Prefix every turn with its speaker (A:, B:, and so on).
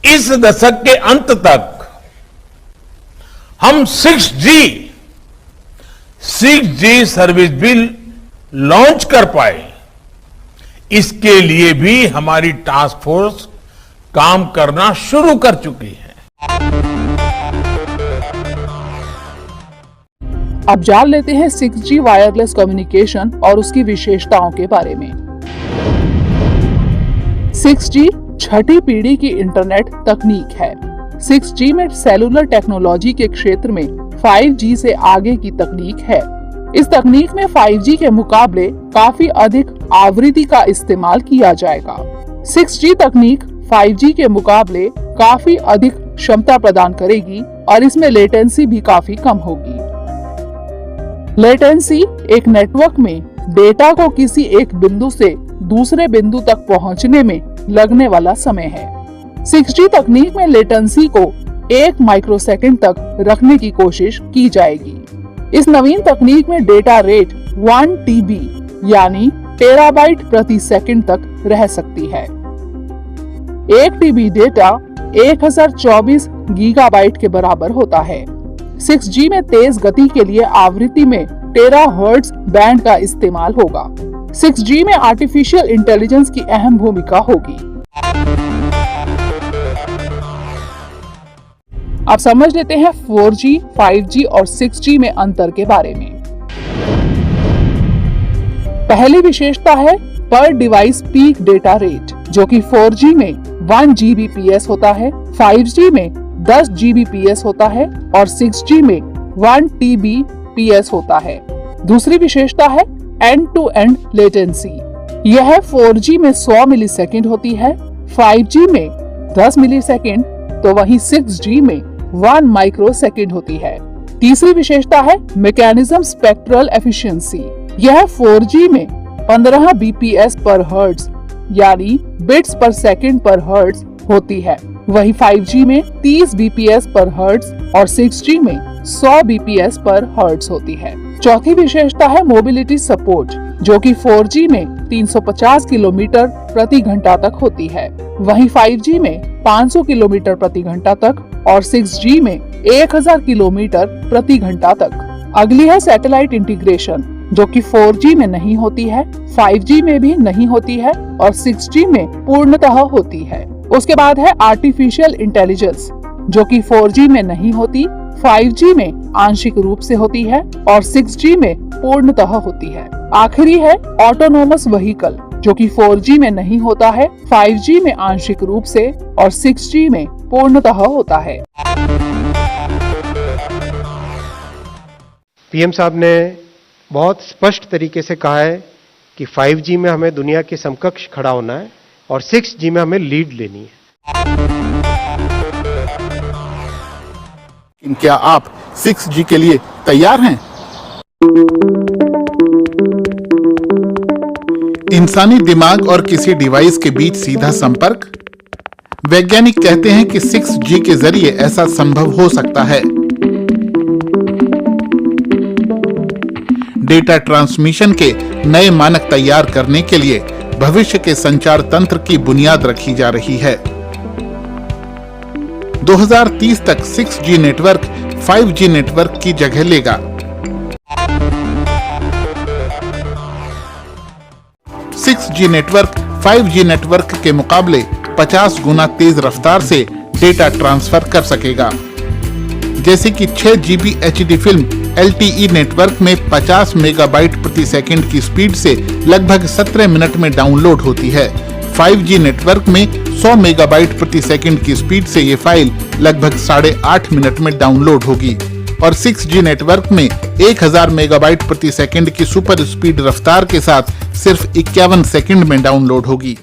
A: इस दशक के अंत तक हम 6G सर्विस भी लॉन्च कर पाए, इसके लिए भी हमारी टास्क फोर्स काम करना शुरू कर चुकी है।
B: अब जान लेते हैं 6G वायरलेस कम्युनिकेशन और उसकी विशेषताओं के बारे में। 6G छठी पीढ़ी की इंटरनेट तकनीक है। 6G में सेलुलर टेक्नोलॉजी के क्षेत्र में 5G से आगे की तकनीक है। इस तकनीक में 5G के मुकाबले काफी अधिक आवृत्ति का इस्तेमाल किया जाएगा। 6G तकनीक 5G के मुकाबले काफी अधिक क्षमता प्रदान करेगी और इसमें लेटेंसी भी काफी कम होगी। लेटेंसी एक नेटवर्क में डेटा को किसी एक बिंदु से दूसरे बिंदु तक पहुंचने में लगने वाला समय है। 6G तकनीक में लेटेंसी को 1 माइक्रोसेकंड तक रखने की कोशिश की जाएगी। इस नवीन तकनीक में डेटा रेट 1 TB यानी टेराबाइट प्रति सेकंड तक रह सकती है। 1 TB डेटा 1024 गीगाबाइट के बराबर होता है। 6G में तेज गति के लिए आवृत्ति में टेराहर्ट्ज बैंड का इस्तेमाल होगा। 6G में आर्टिफिशियल इंटेलिजेंस की अहम भूमिका होगी। अब समझ लेते हैं 4G, 5G और 6G में अंतर के बारे में। पहली विशेषता है पर डिवाइस पीक डेटा रेट, जो कि 4G में 1 Gbps होता है, 5G में 10 Gbps होता है और 6G में 1 Tbps होता है। दूसरी विशेषता है एंड टू एंड लेटेंसी। यह 4G में 100 मिलीसेकंड होती है, 5G में 10 मिलीसेकंड, तो वहीं 6G में 1 माइक्रोसेकंड होती है। तीसरी विशेषता है मैकेनिज्म स्पेक्ट्रल एफिशिएंसी। यह 4G में 15 bps पर हर्ट्ज यानी बिट्स पर सेकंड पर हर्ट्ज होती है, वही 5G में 30 bps पर हर्ट्ज और 6G में 100 bps पर हर्ट्ज होती है। चौथी विशेषता है मोबिलिटी सपोर्ट, जो कि 4G में 350 किलोमीटर प्रति घंटा तक होती है, वहीं 5G में 500 किलोमीटर प्रति घंटा तक और 6G में 1000 किलोमीटर प्रति घंटा तक। अगली है सैटेलाइट इंटीग्रेशन, जो कि 4G में नहीं होती है, 5G में भी नहीं होती है और 6G में पूर्णतः होती है। उसके बाद है आर्टिफिशियल इंटेलिजेंस, जो कि 4G में नहीं होती, 5G में आंशिक रूप से होती है और 6G में पूर्णतः होती है। आखिरी है ऑटोनोमस व्हीकल, जो कि 4G में नहीं होता है, 5G में आंशिक रूप से और 6G में पूर्णतः होता है।
C: पीएम साहब ने बहुत स्पष्ट तरीके से कहा है कि 5G में हमें दुनिया के समकक्ष खड़ा होना है और 6G में हमें लीड लेनी है।
D: क्या आप 6G के लिए तैयार हैं? इंसानी दिमाग और किसी डिवाइस के बीच सीधा संपर्क। वैज्ञानिक कहते हैं कि 6G के जरिए ऐसा संभव हो सकता है। डेटा ट्रांसमिशन के नए मानक तैयार करने के लिए भविष्य के संचार तंत्र की बुनियाद रखी जा रही है। 2030 तक 6G नेटवर्क 5G नेटवर्क की जगह लेगा। 6G नेटवर्क 5G नेटवर्क के मुकाबले 50 गुना तेज रफ्तार से डेटा ट्रांसफर कर सकेगा। जैसे कि 6 GB HD film LTE network में 50 मेगाबाइट प्रति सेकंड की स्पीड से लगभग 17 मिनट में डाउनलोड होती है, 5G नेटवर्क में 100 मेगाबाइट प्रति सेकंड की स्पीड से ये फाइल लगभग 8.5 मिनट में डाउनलोड होगी और 6G नेटवर्क में 1000 मेगाबाइट प्रति सेकंड की सुपर स्पीड रफ्तार के साथ सिर्फ 51 सेकंड में डाउनलोड होगी।